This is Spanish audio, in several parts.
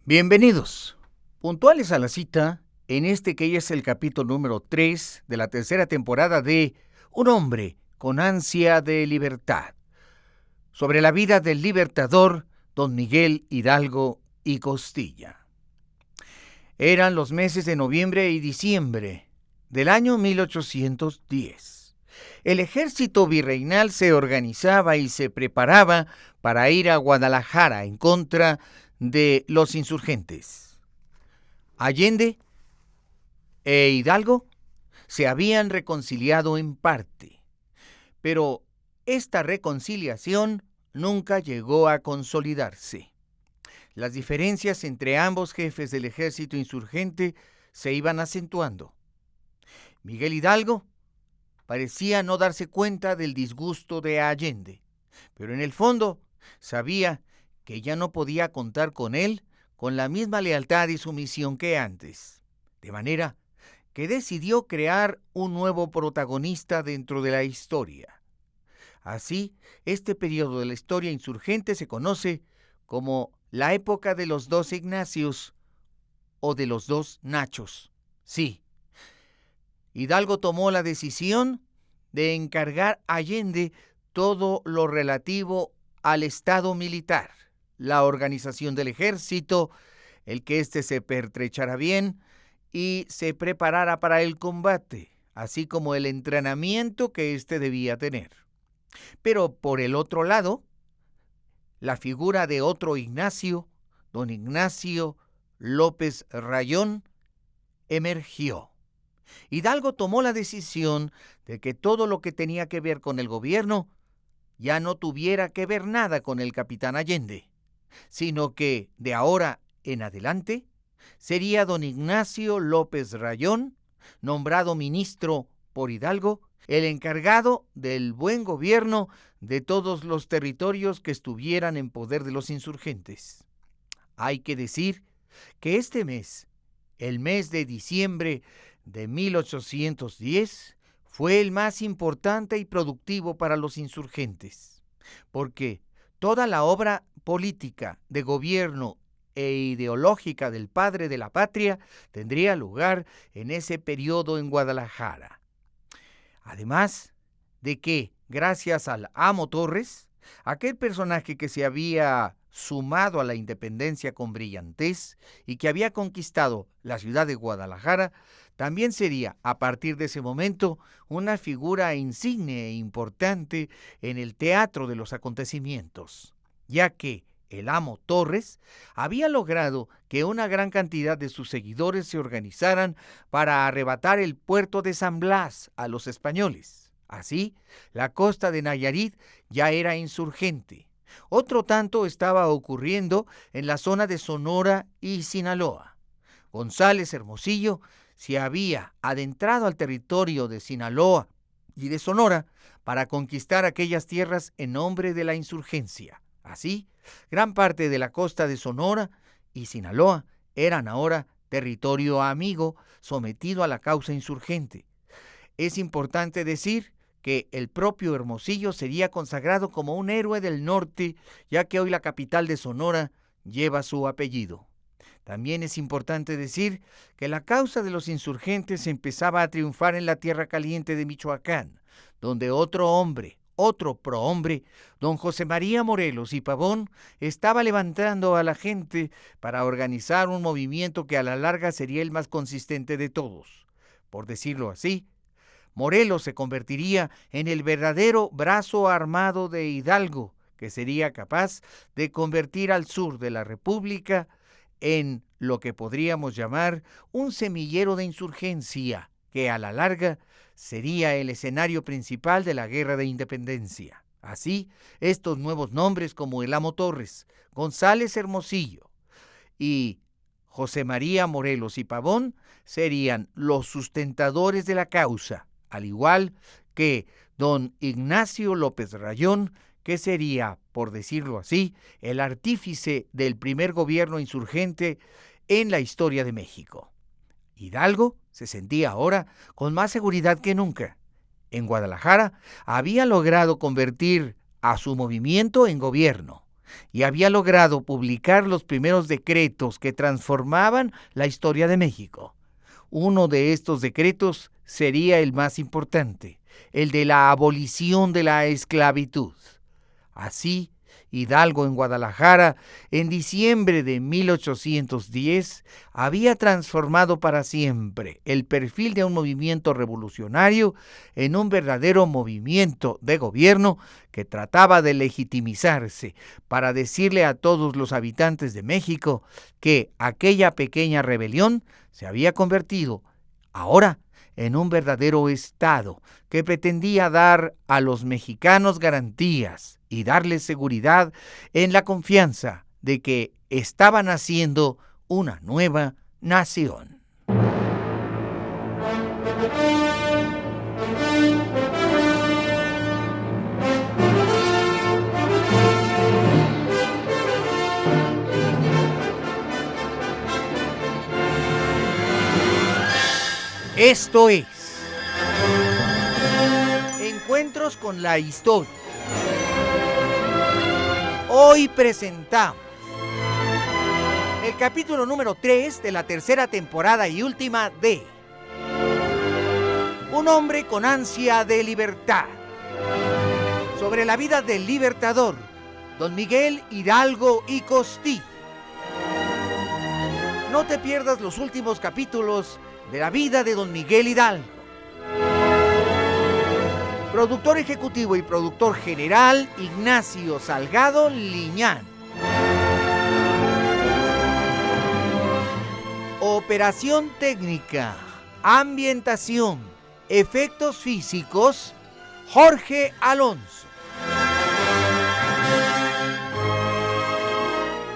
Bienvenidos, puntuales a la cita, en este que ya es el capítulo número 3 de la tercera temporada de Un hombre con ansia de libertad, sobre la vida del libertador don Miguel Hidalgo y Costilla. Eran los meses de noviembre y diciembre del año 1810. El ejército virreinal se organizaba y se preparaba para ir a Guadalajara en contra de los insurgentes. Allende e Hidalgo se habían reconciliado en parte, pero esta reconciliación nunca llegó a consolidarse. Las diferencias entre ambos jefes del ejército insurgente se iban acentuando. Miguel Hidalgo parecía no darse cuenta del disgusto de Allende, pero en el fondo sabía que ya no podía contar con él con la misma lealtad y sumisión que antes, de manera que decidió crear un nuevo protagonista dentro de la historia. Así, este periodo de la historia insurgente se conoce como la época de los dos Ignacios o de los dos Nachos. Sí, Hidalgo tomó la decisión de encargar a Allende todo lo relativo al estado militar, la organización del ejército, el que éste se pertrechara bien y se preparara para el combate, así como el entrenamiento que éste debía tener. Pero por el otro lado, la figura de otro Ignacio, don Ignacio López Rayón, emergió. Hidalgo tomó la decisión de que todo lo que tenía que ver con el gobierno ya no tuviera que ver nada con el capitán Allende, sino que de ahora en adelante sería don Ignacio López Rayón, nombrado ministro por Hidalgo, el encargado del buen gobierno de todos los territorios que estuvieran en poder de los insurgentes. Hay que decir que este mes, el mes de diciembre de 1810, fue el más importante y productivo para los insurgentes, porque toda la obra política, de gobierno e ideológica del padre de la patria tendría lugar en ese periodo en Guadalajara. Además de que, gracias al Amo Torres, aquel personaje que se había sumado a la independencia con brillantez y que había conquistado la ciudad de Guadalajara, también sería, a partir de ese momento, una figura insigne e importante en el teatro de los acontecimientos, ya que el Amo Torres había logrado que una gran cantidad de sus seguidores se organizaran para arrebatar el puerto de San Blas a los españoles. Así, la costa de Nayarit ya era insurgente. Otro tanto estaba ocurriendo en la zona de Sonora y Sinaloa. González Hermosillo se había adentrado al territorio de Sinaloa y de Sonora para conquistar aquellas tierras en nombre de la insurgencia. Así, gran parte de la costa de Sonora y Sinaloa eran ahora territorio amigo sometido a la causa insurgente. Es importante decir que el propio Hermosillo sería consagrado como un héroe del norte, ya que hoy la capital de Sonora lleva su apellido. También es importante decir que la causa de los insurgentes empezaba a triunfar en la Tierra Caliente de Michoacán, donde otro prohombre, don José María Morelos y Pavón, estaba levantando a la gente para organizar un movimiento que a la larga sería el más consistente de todos. Por decirlo así, Morelos se convertiría en el verdadero brazo armado de Hidalgo, que sería capaz de convertir al sur de la República en lo que podríamos llamar un semillero de insurgencia, que a la larga sería el escenario principal de la Guerra de Independencia. Así, estos nuevos nombres como el Amo Torres, González Hermosillo y José María Morelos y Pavón serían los sustentadores de la causa, al igual que don Ignacio López Rayón, que sería, por decirlo así, el artífice del primer gobierno insurgente en la historia de México. Hidalgo se sentía ahora con más seguridad que nunca. En Guadalajara había logrado convertir a su movimiento en gobierno, y había logrado publicar los primeros decretos que transformaban la historia de México. Uno de estos decretos sería el más importante, el de la abolición de la esclavitud. Así, Hidalgo en Guadalajara, en diciembre de 1810, había transformado para siempre el perfil de un movimiento revolucionario en un verdadero movimiento de gobierno que trataba de legitimizarse para decirle a todos los habitantes de México que aquella pequeña rebelión se había convertido ahora en un verdadero Estado que pretendía dar a los mexicanos garantías y darles seguridad en la confianza de que estaban haciendo una nueva nación. Esto es Encuentros con la Historia. Hoy presentamos el capítulo número 3 de la tercera temporada y última de Un hombre con ansia de libertad, sobre la vida del libertador, don Miguel Hidalgo y Costilla. No te pierdas los últimos capítulos de la vida de don Miguel Hidalgo. Productor ejecutivo y productor general, Ignacio Salgado Liñán. Operación técnica, ambientación, efectos físicos, Jorge Alonso.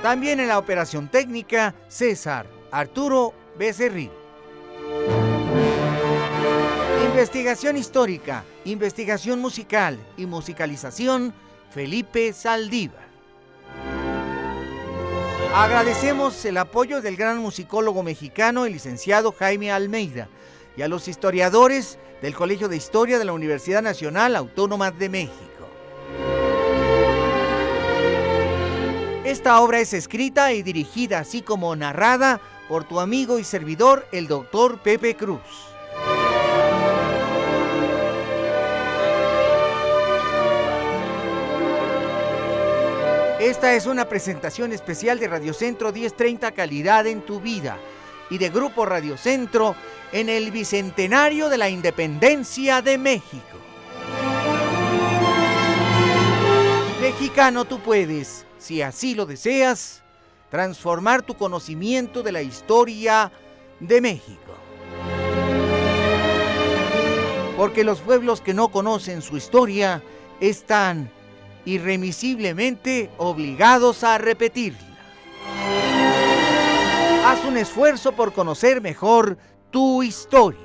También en la operación técnica, César Arturo Becerril. Investigación histórica, investigación musical y musicalización, Felipe Saldívar. Agradecemos el apoyo del gran musicólogo mexicano, el licenciado Jaime Almeida, y a los historiadores del Colegio de Historia de la Universidad Nacional Autónoma de México. Esta obra es escrita y dirigida, así como narrada, por tu amigo y servidor, el doctor Pepe Cruz. Esta es una presentación especial de Radio Centro 1030 Calidad en tu Vida y de Grupo Radio Centro en el Bicentenario de la Independencia de México. Mexicano, tú puedes, si así lo deseas, transformar tu conocimiento de la historia de México. Porque los pueblos que no conocen su historia están irremisiblemente obligados a repetirla. Haz un esfuerzo por conocer mejor tu historia.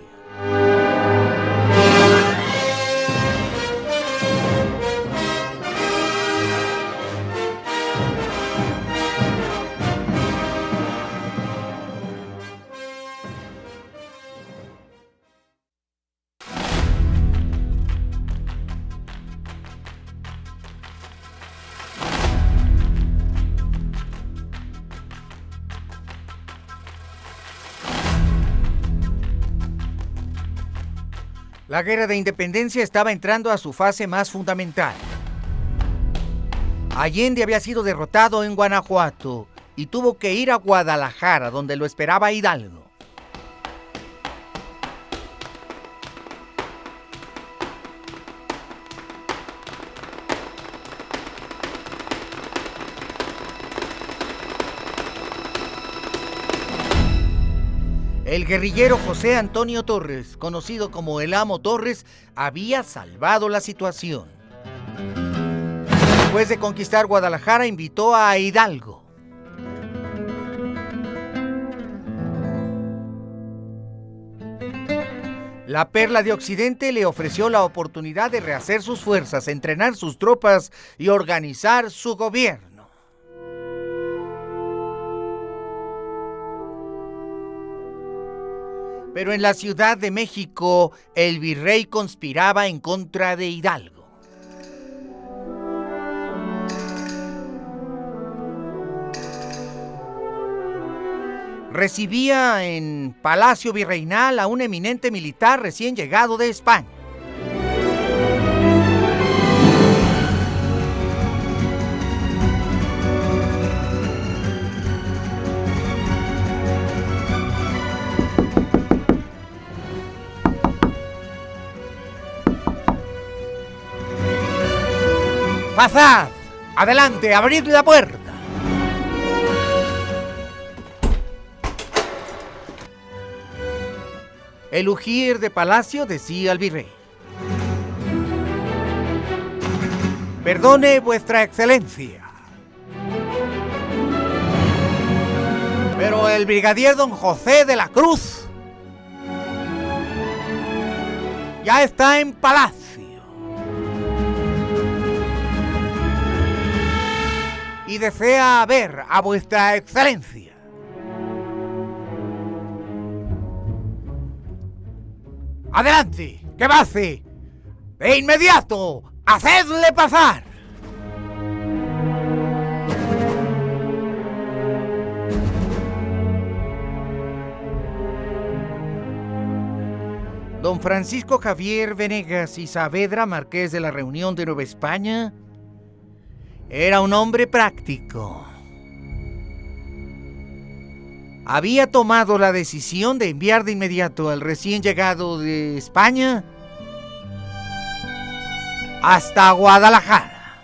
La guerra de independencia estaba entrando a su fase más fundamental. Allende había sido derrotado en Guanajuato y tuvo que ir a Guadalajara, donde lo esperaba Hidalgo. El guerrillero José Antonio Torres, conocido como el Amo Torres, había salvado la situación. Después de conquistar Guadalajara, invitó a Hidalgo. La Perla de Occidente le ofreció la oportunidad de rehacer sus fuerzas, entrenar sus tropas y organizar su gobierno. Pero en la Ciudad de México, el virrey conspiraba en contra de Hidalgo. recibía en Palacio Virreinal a un eminente militar recién llegado de España. ¡Pasad! ¡Adelante! ¡Abrid la puerta! El ujier de palacio decía al virrey: «Perdone, vuestra excelencia, pero el brigadier don José de la Cruz ya está en palacio y desea ver a vuestra excelencia». «Adelante, que pase. De inmediato, hacedle pasar». Don Francisco Javier Venegas y Saavedra, marqués de la Reunión de Nueva España, era un hombre práctico. Había tomado la decisión de enviar de inmediato al recién llegado de España hasta Guadalajara.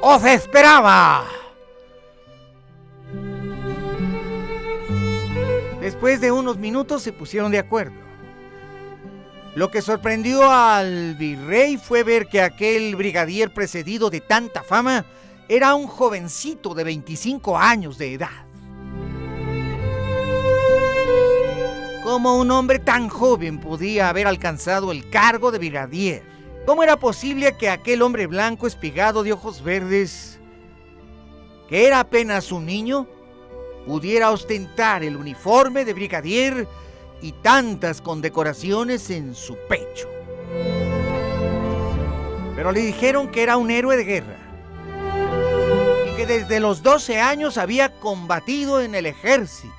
¡Os esperaba! Después de unos minutos se pusieron de acuerdo. Lo que sorprendió al virrey fue ver que aquel brigadier precedido de tanta fama era un jovencito de 25 años de edad. ¿Cómo un hombre tan joven podía haber alcanzado el cargo de brigadier? ¿Cómo era posible que aquel hombre blanco espigado de ojos verdes, que era apenas un niño, pudiera ostentar el uniforme de brigadier y tantas condecoraciones en su pecho? Pero le dijeron que era un héroe de guerra y que desde los 12 años había combatido en el ejército,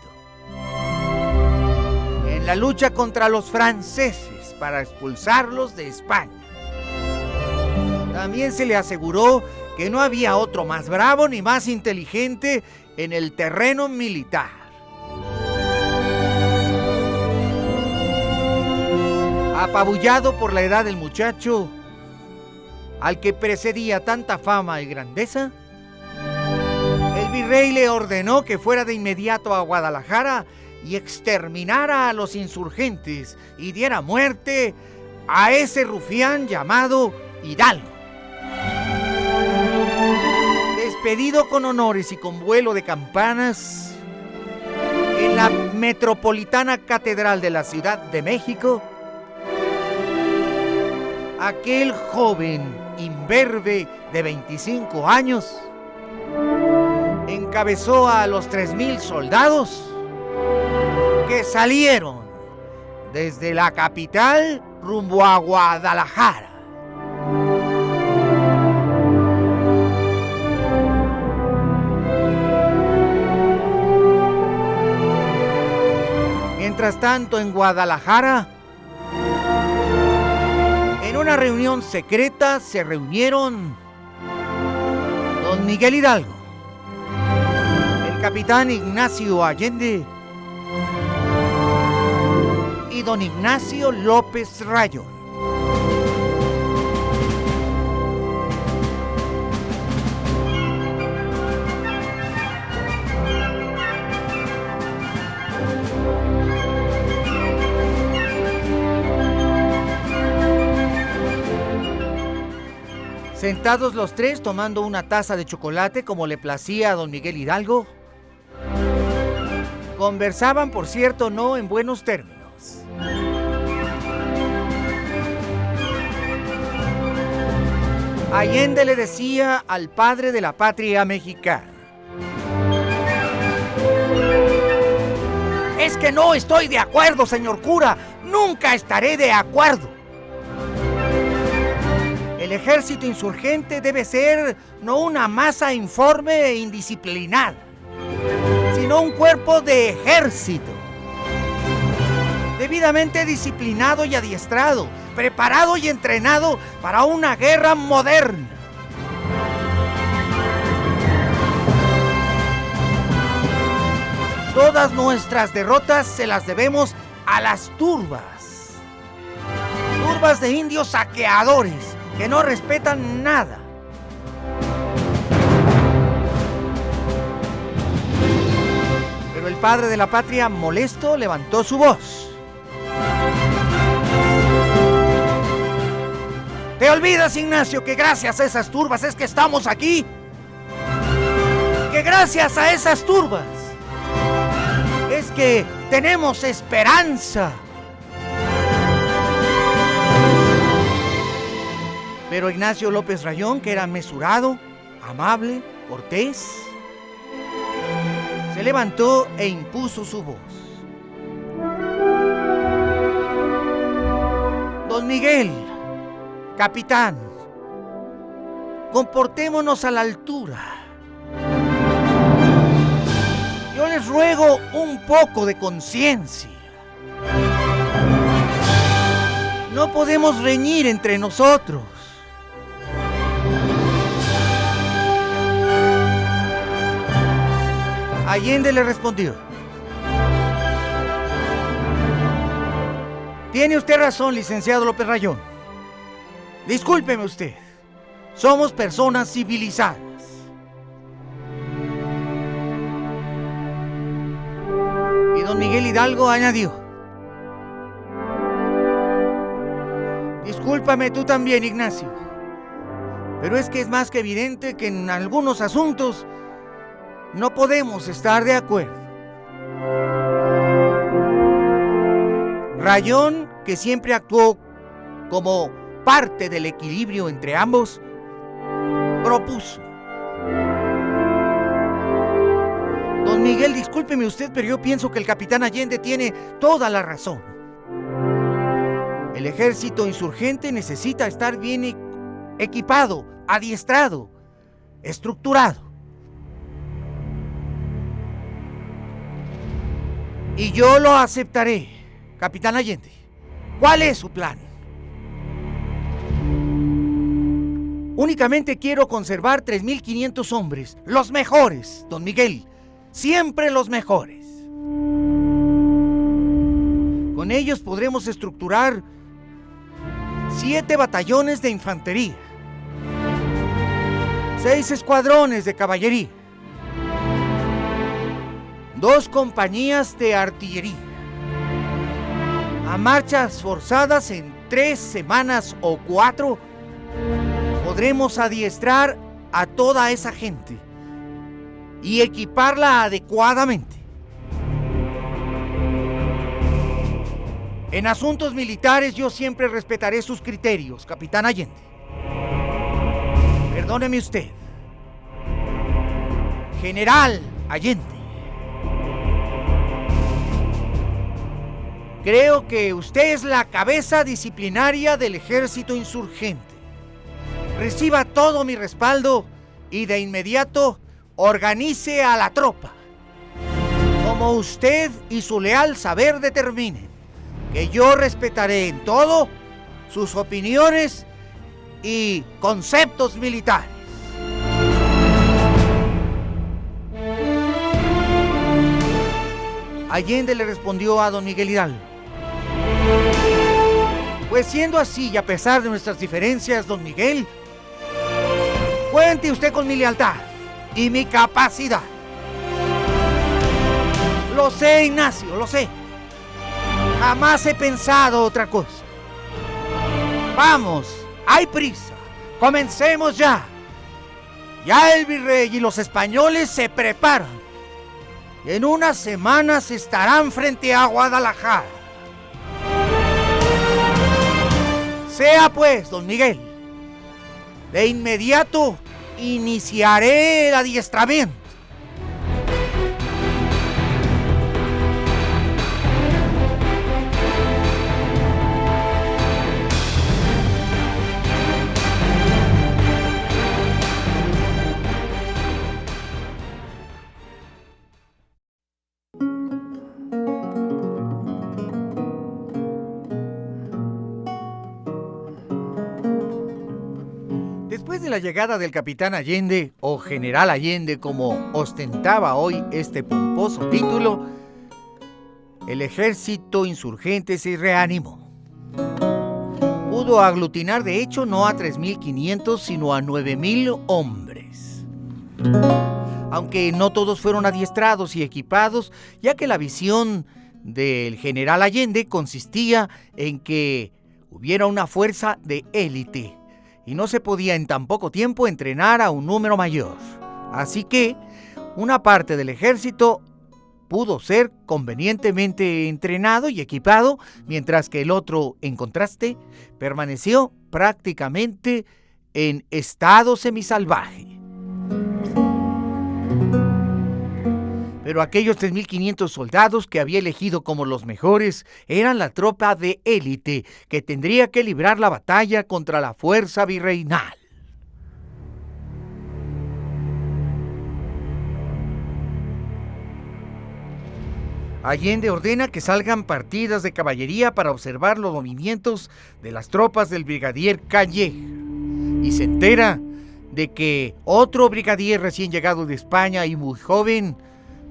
en la lucha contra los franceses para expulsarlos de España. También se le aseguró que no había otro más bravo ni más inteligente en el terreno militar. Apabullado por la edad del muchacho, al que precedía tanta fama y grandeza, el virrey le ordenó que fuera de inmediato a Guadalajara y exterminara a los insurgentes y diera muerte a ese rufián llamado Hidalgo. Despedido con honores y con vuelo de campanas en la metropolitana catedral de la Ciudad de México, aquel joven imberbe de 25 años encabezó a los 3,000 soldados que salieron desde la capital rumbo a Guadalajara. Mientras tanto, en Guadalajara, en una reunión secreta se reunieron don Miguel Hidalgo, el capitán Ignacio Allende y don Ignacio López Rayón. Sentados los tres tomando una taza de chocolate como le placía a don Miguel Hidalgo, conversaban, por cierto, no en buenos términos. Allende le decía al padre de la patria mexicana: «Es que no estoy de acuerdo, señor cura, nunca estaré de acuerdo. El ejército insurgente debe ser no una masa informe e indisciplinada, sino un cuerpo de ejército, debidamente disciplinado y adiestrado, preparado y entrenado para una guerra moderna. Todas nuestras derrotas se las debemos a las turbas de indios saqueadores que no respetan nada. Pero el padre de la patria, molesto, levantó su voz. ¿Te olvidas, Ignacio, que gracias a esas turbas es que estamos aquí? Que gracias a esas turbas es que tenemos esperanza. Pero Ignacio López Rayón, que era mesurado, amable, cortés, se levantó e impuso su voz. Don Miguel, capitán, comportémonos a la altura. Yo les ruego un poco de conciencia. No podemos reñir entre nosotros. Allende le respondió: tiene usted razón, licenciado López Rayón. Discúlpeme usted. Somos personas civilizadas. Y don Miguel Hidalgo añadió: discúlpame tú también, Ignacio. Pero es que es más que evidente que en algunos asuntos no podemos estar de acuerdo. Rayón, que siempre actuó como parte del equilibrio entre ambos, propuso: don Miguel, discúlpeme usted, pero yo pienso que el capitán Allende tiene toda la razón. El ejército insurgente necesita estar bien equipado, adiestrado, estructurado. Y yo lo aceptaré, capitán Allende. ¿Cuál es su plan? Únicamente quiero conservar 3.500 hombres, los mejores, don Miguel, siempre los mejores. Con ellos podremos estructurar 7 batallones de infantería, 6 escuadrones de caballería, 2 compañías de artillería. A marchas forzadas en 3 semanas o 4, podremos adiestrar a toda esa gente y equiparla adecuadamente. En asuntos militares yo siempre respetaré sus criterios, capitán Allende. Perdóneme usted, general Allende. Creo que usted es la cabeza disciplinaria del ejército insurgente. Reciba todo mi respaldo y de inmediato organice a la tropa, como usted y su leal saber determinen, que yo respetaré en todo sus opiniones y conceptos militares. Allende le respondió a don Miguel Hidalgo: pues siendo así y a pesar de nuestras diferencias, don Miguel, cuente usted con mi lealtad y mi capacidad. Lo sé, Ignacio, lo sé. Jamás he pensado otra cosa. Vamos, hay prisa. Comencemos ya. Ya el virrey y los españoles se preparan. En unas semanas estarán frente a Guadalajara. Sea pues, don Miguel, de inmediato iniciaré el adiestramiento. Después de la llegada del capitán Allende, o general Allende como ostentaba hoy este pomposo título, el ejército insurgente se reanimó. Pudo aglutinar de hecho no a 3.500 sino a 9.000 hombres. Aunque no todos fueron adiestrados y equipados, ya que la visión del general Allende consistía en que hubiera una fuerza de élite y no se podía en tan poco tiempo entrenar a un número mayor. Así que una parte del ejército pudo ser convenientemente entrenado y equipado, mientras que el otro, en contraste, permaneció prácticamente en estado semisalvaje. Pero aquellos 3.500 soldados que había elegido como los mejores eran la tropa de élite que tendría que librar la batalla contra la fuerza virreinal. Allende ordena que salgan partidas de caballería para observar los movimientos de las tropas del brigadier Calleja y se entera de que otro brigadier recién llegado de España y muy joven,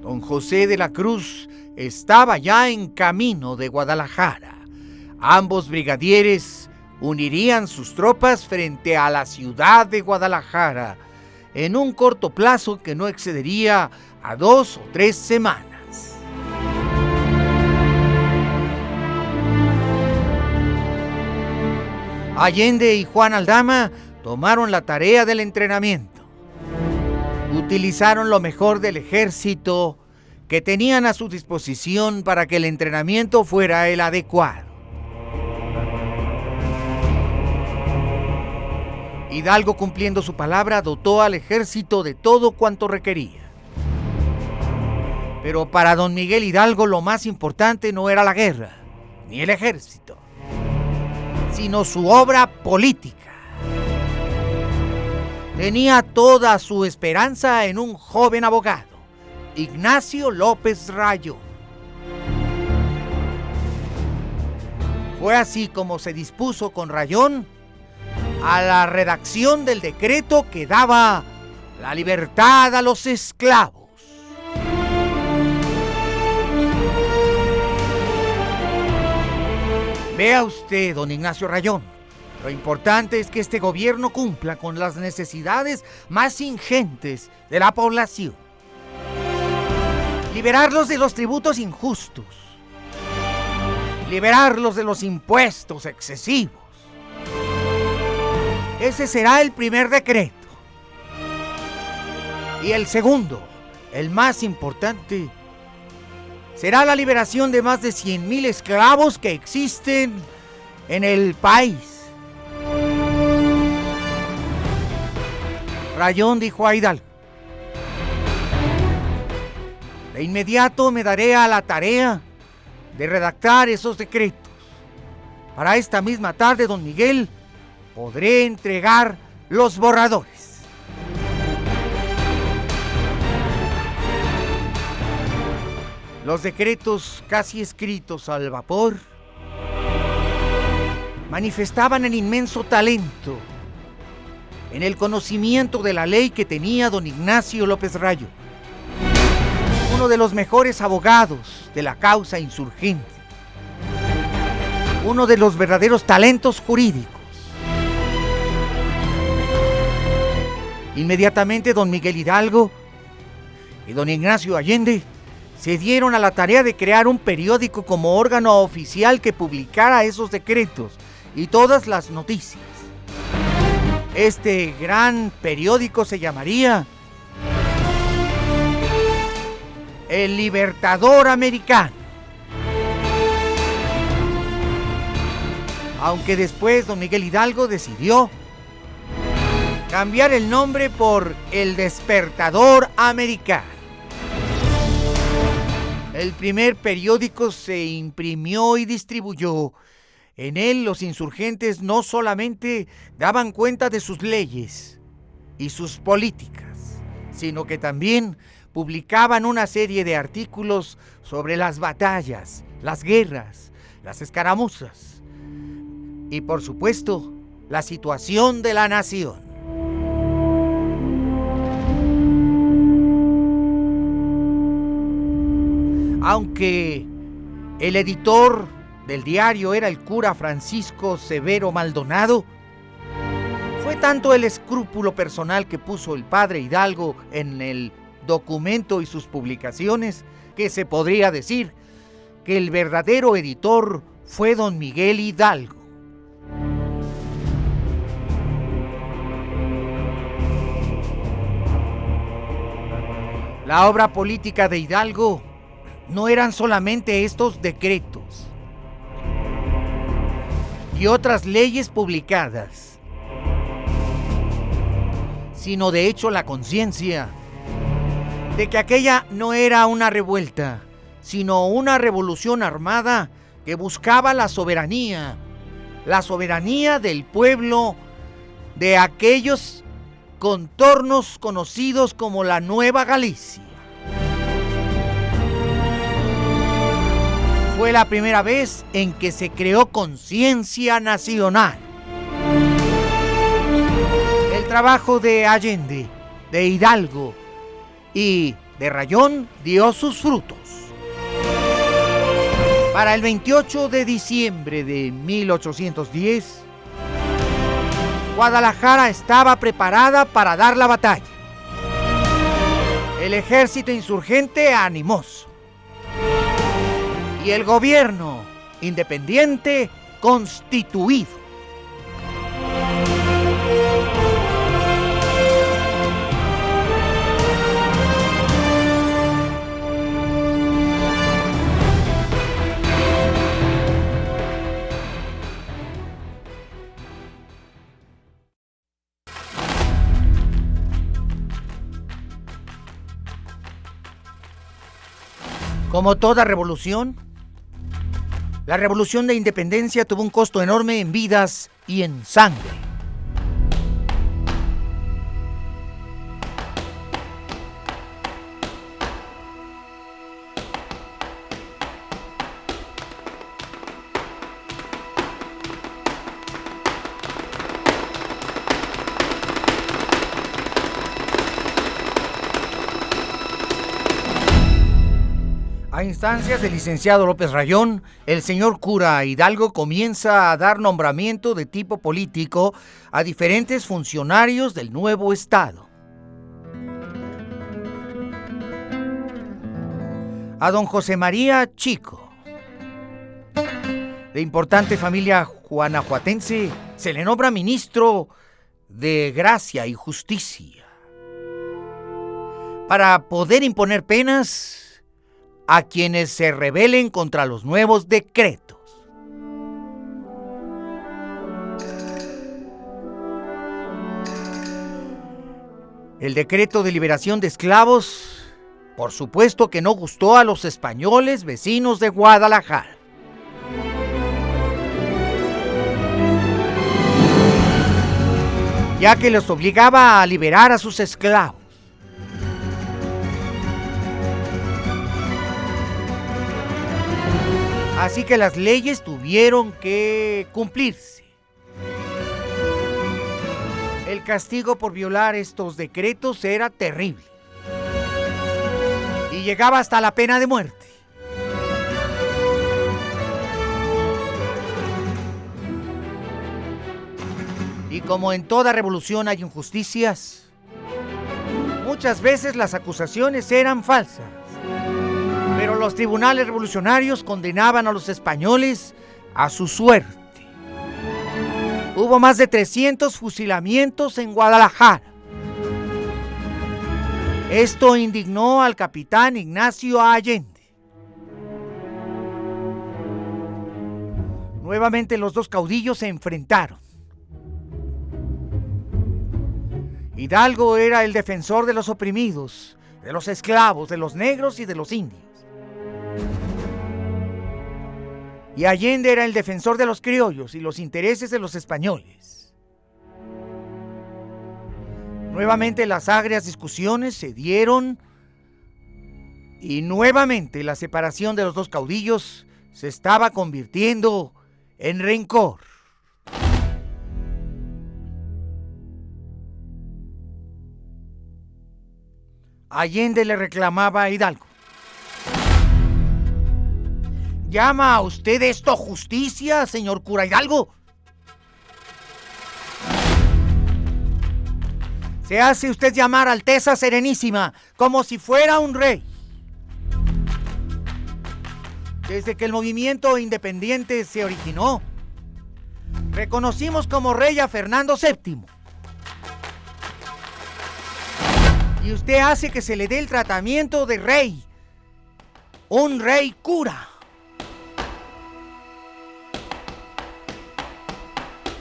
don José de la Cruz, estaba ya en camino de Guadalajara. Ambos brigadieres unirían sus tropas frente a la ciudad de Guadalajara en un corto plazo que no excedería a 2 o 3 semanas. Allende y Juan Aldama tomaron la tarea del entrenamiento. Utilizaron lo mejor del ejército que tenían a su disposición para que el entrenamiento fuera el adecuado. Hidalgo, cumpliendo su palabra, dotó al ejército de todo cuanto requería. Pero para don Miguel Hidalgo lo más importante no era la guerra, ni el ejército, sino su obra política. Tenía toda su esperanza en un joven abogado, Ignacio López Rayón. Fue así como se dispuso con Rayón a la redacción del decreto que daba la libertad a los esclavos. Vea usted, don Ignacio Rayón, lo importante es que este gobierno cumpla con las necesidades más ingentes de la población. Liberarlos de los tributos injustos. Liberarlos de los impuestos excesivos. Ese será el primer decreto. Y el segundo, el más importante, será la liberación de más de 100,000 esclavos que existen en el país. Rayón dijo a Hidalgo: de inmediato me daré a la tarea de redactar esos decretos. Para esta misma tarde, don Miguel, podré entregar los borradores. Los decretos, casi escritos al vapor, manifestaban el inmenso talento en el conocimiento de la ley que tenía don Ignacio López Rayón, uno de los mejores abogados de la causa insurgente, uno de los verdaderos talentos jurídicos. Inmediatamente don Miguel Hidalgo y don Ignacio Allende se dieron a la tarea de crear un periódico como órgano oficial que publicara esos decretos y todas las noticias. Este gran periódico se llamaría El Libertador Americano. Aunque después don Miguel Hidalgo decidió cambiar el nombre por El Despertador Americano. El primer periódico se imprimió y distribuyó. En él los insurgentes no solamente daban cuenta de sus leyes y sus políticas, sino que también publicaban una serie de artículos sobre las batallas, las guerras, las escaramuzas y, por supuesto, la situación de la nación. Aunque el editor del diario era el cura Francisco Severo Maldonado, fue tanto el escrúpulo personal que puso el padre Hidalgo en el documento y sus publicaciones que se podría decir que el verdadero editor fue don Miguel Hidalgo. La obra política de Hidalgo no eran solamente estos decretos y otras leyes publicadas, sino de hecho la conciencia de que aquella no era una revuelta, sino una revolución armada que buscaba la soberanía del pueblo de aquellos contornos conocidos como la Nueva Galicia. Fue la primera vez en que se creó conciencia nacional. El trabajo de Allende, de Hidalgo y de Rayón dio sus frutos. Para el 28 de diciembre de 1810, Guadalajara estaba preparada para dar la batalla. El ejército insurgente animoso y el gobierno independiente constituido. Como toda revolución, la revolución de independencia tuvo un costo enorme en vidas y en sangre. A instancias del licenciado López Rayón, el señor cura Hidalgo comienza a dar nombramiento de tipo político a diferentes funcionarios del nuevo estado. A don José María Chico, de importante familia guanajuatense, se le nombra ministro de Gracia y Justicia para poder imponer penas a quienes se rebelen contra los nuevos decretos. El decreto de liberación de esclavos, por supuesto que no gustó a los españoles vecinos de Guadalajara. Ya que los obligaba a liberar a sus esclavos. Así que las leyes tuvieron que cumplirse. El castigo por violar estos decretos era terrible y llegaba hasta la pena de muerte. Y como en toda revolución hay injusticias, muchas veces las acusaciones eran falsas. Pero los tribunales revolucionarios condenaban a los españoles a su suerte. Hubo más de 300 fusilamientos en Guadalajara. Esto indignó al capitán Ignacio Allende. Nuevamente los dos caudillos se enfrentaron. Hidalgo era el defensor de los oprimidos, de los esclavos, de los negros y de los indios. Y Allende era el defensor de los criollos y los intereses de los españoles. Nuevamente las agrias discusiones se dieron y nuevamente la separación de los dos caudillos se estaba convirtiendo en rencor. Allende le reclamaba a Hidalgo: ¿Llama a usted esto justicia, señor cura Hidalgo? Se hace usted llamar Alteza Serenísima, como si fuera un rey. Desde que el movimiento independiente se originó, reconocimos como rey a Fernando VII. Y usted hace que se le dé el tratamiento de rey. Un rey cura.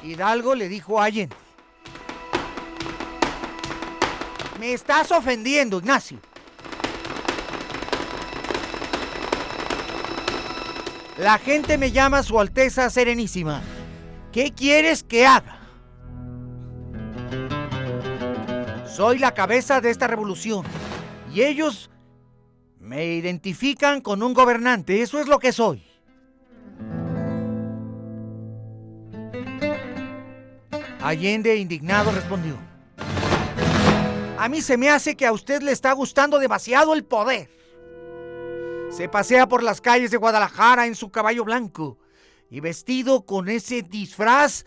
Hidalgo le dijo a Allende: me estás ofendiendo, Ignacio. La gente me llama Su Alteza Serenísima. ¿Qué quieres que haga? Soy la cabeza de esta revolución y ellos me identifican con un gobernante. Eso es lo que soy. Allende, indignado, respondió: a mí se me hace que a usted le está gustando demasiado el poder. Se pasea por las calles de Guadalajara en su caballo blanco y vestido con ese disfraz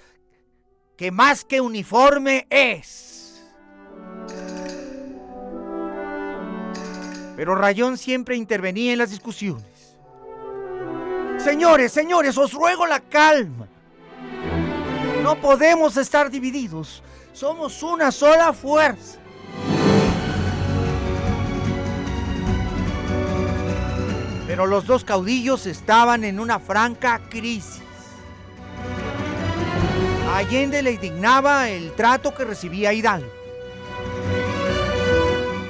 que más que uniforme es. Pero Rayón siempre intervenía en las discusiones. Señores, os ruego la calma. No podemos estar divididos. Somos una sola fuerza. Pero los dos caudillos estaban en una franca crisis. A Allende le indignaba el trato que recibía Hidalgo.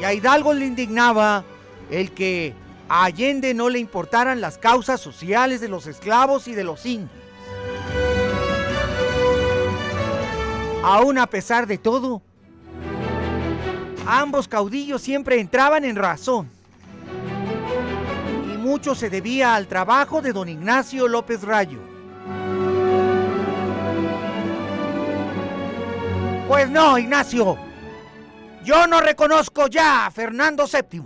Y a Hidalgo le indignaba el que a Allende no le importaran las causas sociales de los esclavos y de los indios. Aún a pesar de todo, ambos caudillos siempre entraban en razón. Y mucho se debía al trabajo de don Ignacio López Rayo. Pues no, Ignacio. Yo no reconozco ya a Fernando VII.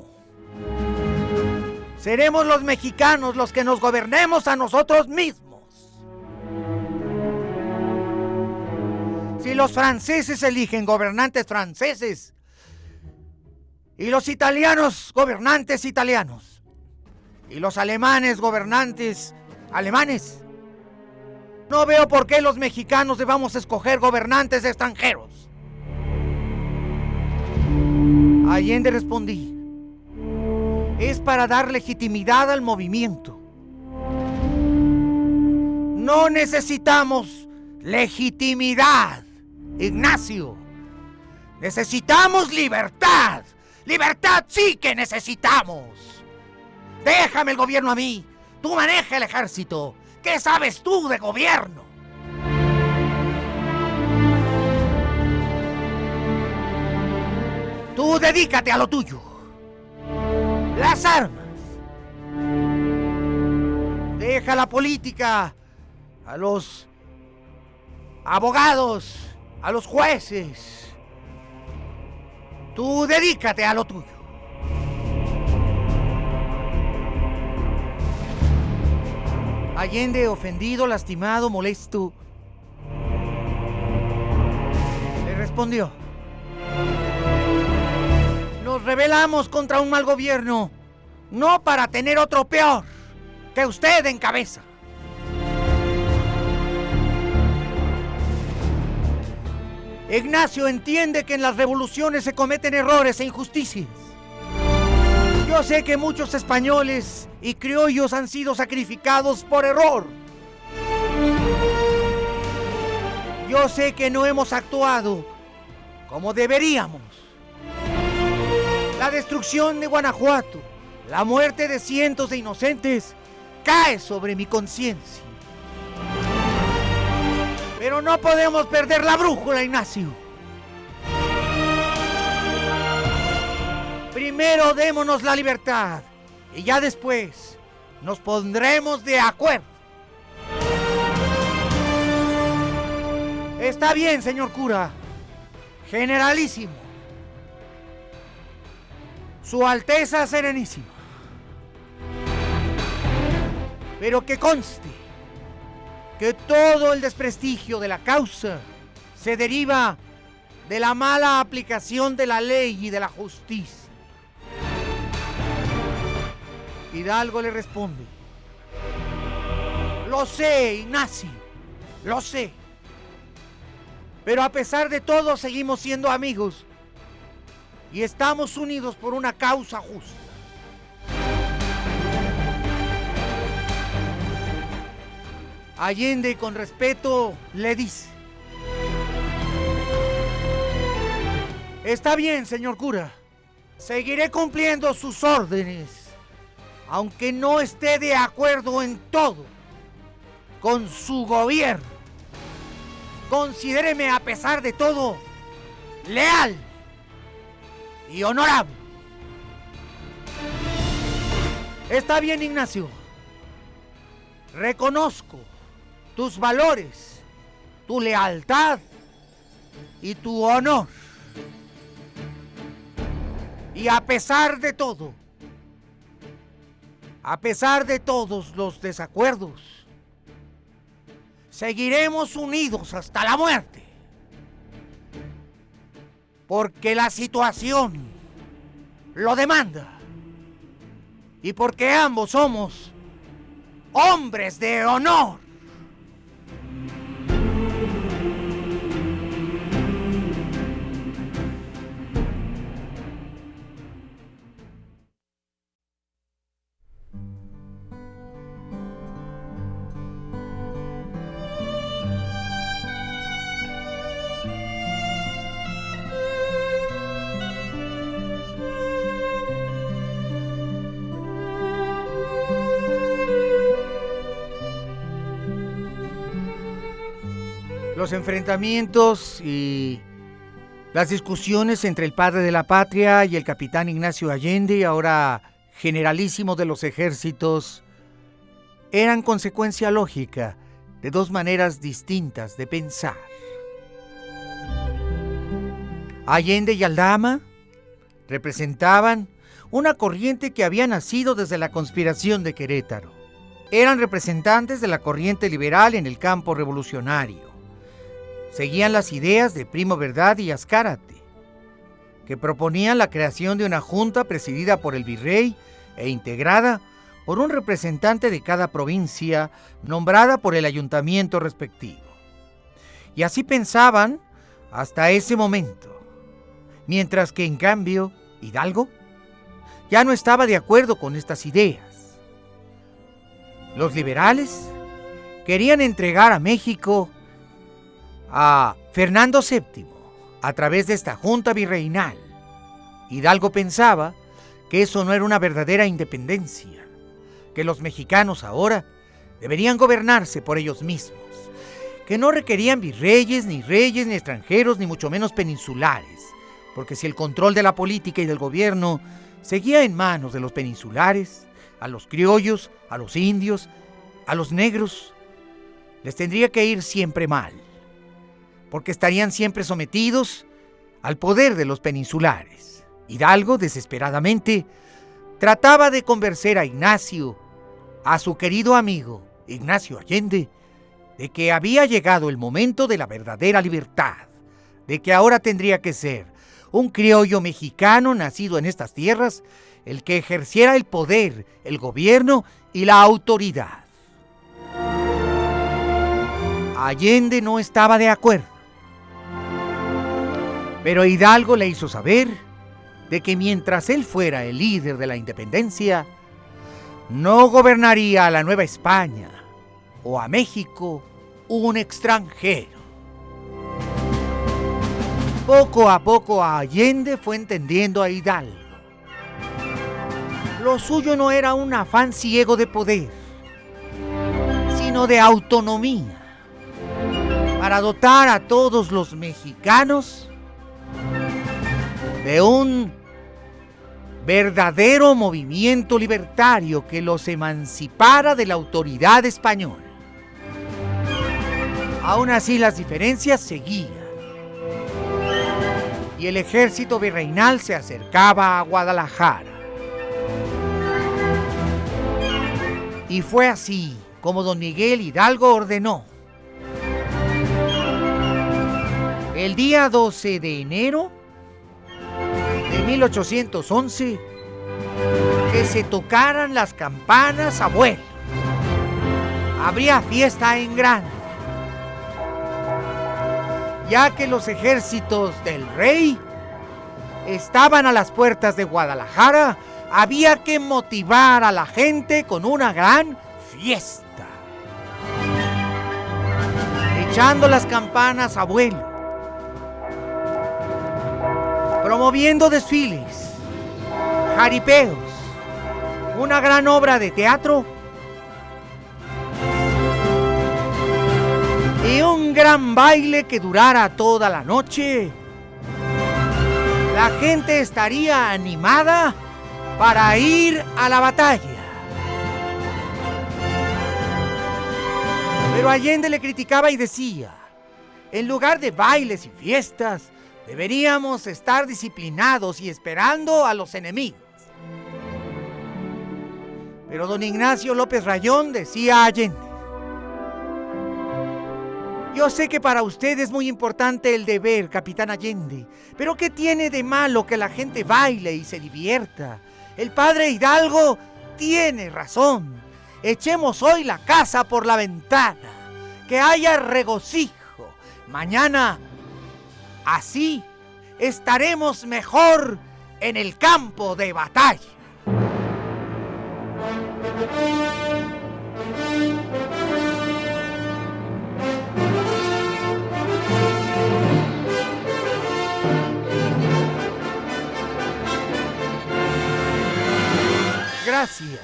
Seremos los mexicanos los que nos gobernemos a nosotros mismos. Si los franceses eligen gobernantes franceses y los italianos gobernantes italianos y los alemanes gobernantes alemanes, no veo por qué los mexicanos debamos escoger gobernantes extranjeros. Allende respondí: es para dar legitimidad al movimiento. No necesitamos legitimidad, Ignacio. Necesitamos libertad. Libertad sí que necesitamos. Déjame el gobierno a mí. Tú maneja el ejército. ¿Qué sabes tú de gobierno? Tú dedícate a lo tuyo. Las armas. Deja la política a los abogados, a los jueces. Tú dedícate a lo tuyo. Allende, ofendido, lastimado, molesto, le respondió: nos rebelamos contra un mal gobierno, no para tener otro peor que usted en cabeza. Ignacio entiende que en las revoluciones se cometen errores e injusticias. Yo sé que muchos españoles y criollos han sido sacrificados por error. Yo sé que no hemos actuado como deberíamos. La destrucción de Guanajuato, la muerte de cientos de inocentes, cae sobre mi conciencia. Pero no podemos perder la brújula, Ignacio. Primero démonos la libertad y ya después nos pondremos de acuerdo. Está bien, señor cura. Generalísimo. Su Alteza Serenísima. Pero que conste que todo el desprestigio de la causa se deriva de la mala aplicación de la ley y de la justicia. Hidalgo le responde: lo sé, Ignacio, lo sé. Pero a pesar de todo seguimos siendo amigos y estamos unidos por una causa justa. Allende, con respeto, le dice: está bien, señor cura, seguiré cumpliendo sus órdenes, aunque no esté de acuerdo en todo con su gobierno. Considéreme, a pesar de todo, leal y honorable. Está bien, Ignacio. Reconozco tus valores, tu lealtad y tu honor. Y a pesar de todo, a pesar de todos los desacuerdos, seguiremos unidos hasta la muerte. Porque la situación lo demanda. Y porque ambos somos hombres de honor. Los enfrentamientos y las discusiones entre el padre de la patria y el capitán Ignacio Allende, ahora generalísimo de los ejércitos, eran consecuencia lógica de dos maneras distintas de pensar. Allende y Aldama representaban una corriente que había nacido desde la conspiración de Querétaro. Eran representantes de la corriente liberal en el campo revolucionario. Seguían las ideas de Primo Verdad y Azcárate, que proponían la creación de una junta presidida por el virrey e integrada por un representante de cada provincia, nombrada por el ayuntamiento respectivo. Y así pensaban hasta ese momento, mientras que en cambio Hidalgo ya no estaba de acuerdo con estas ideas. Los liberales querían entregar a México a Fernando VII a través de esta junta virreinal. Hidalgo pensaba que eso no era una verdadera independencia, que los mexicanos ahora deberían gobernarse por ellos mismos, que no requerían virreyes, ni reyes, ni extranjeros, ni mucho menos peninsulares, porque si el control de la política y del gobierno seguía en manos de los peninsulares, a los criollos, a los indios, a los negros, les tendría que ir siempre mal, porque estarían siempre sometidos al poder de los peninsulares. Hidalgo, desesperadamente, trataba de convencer a Ignacio, a su querido amigo Ignacio Allende, de que había llegado el momento de la verdadera libertad, de que ahora tendría que ser un criollo mexicano nacido en estas tierras el que ejerciera el poder, el gobierno y la autoridad. Allende no estaba de acuerdo, pero Hidalgo le hizo saber de que mientras él fuera el líder de la independencia, no gobernaría a la Nueva España o a México un extranjero. Poco a poco Allende fue entendiendo a Hidalgo. Lo suyo no era un afán ciego de poder, sino de autonomía, para dotar a todos los mexicanos de un verdadero movimiento libertario que los emancipara de la autoridad española. Aún así, las diferencias seguían, y el ejército virreinal se acercaba a Guadalajara. Y fue así como don Miguel Hidalgo ordenó. El día 12 de enero de 1811, que se tocaran las campanas a vuelo. Habría fiesta en grande, ya que los ejércitos del rey estaban a las puertas de Guadalajara. Había que motivar a la gente con una gran fiesta, echando las campanas a vuelo, promoviendo desfiles, jaripeos, una gran obra de teatro y un gran baile que durara toda la noche. La gente estaría animada para ir a la batalla. Pero Allende le criticaba y decía: en lugar de bailes y fiestas, deberíamos estar disciplinados y esperando a los enemigos. Pero don Ignacio López Rayón decía a Allende: yo sé que para usted es muy importante el deber, capitán Allende, pero ¿qué tiene de malo que la gente baile y se divierta? El padre Hidalgo tiene razón. Echemos hoy la casa por la ventana, que haya regocijo. Mañana, así, estaremos mejor en el campo de batalla. Gracias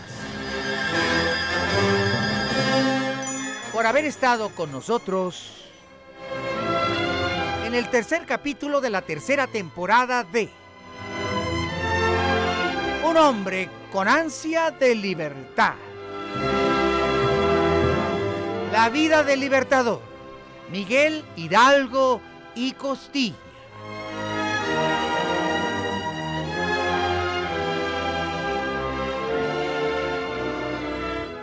por haber estado con nosotros en el tercer capítulo de la tercera temporada de Un hombre con ansia de libertad. La vida del libertador Miguel Hidalgo y Costilla.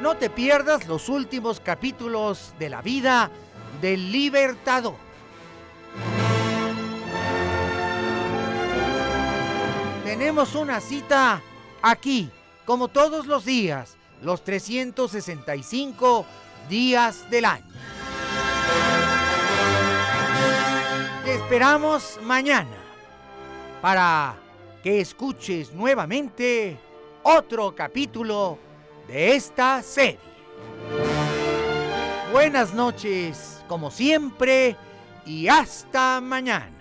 No te pierdas los últimos capítulos de la vida del libertador. Tenemos una cita aquí, como todos los días, los 365 días del año. Te esperamos mañana para que escuches nuevamente otro capítulo de esta serie. Buenas noches, como siempre, y hasta mañana.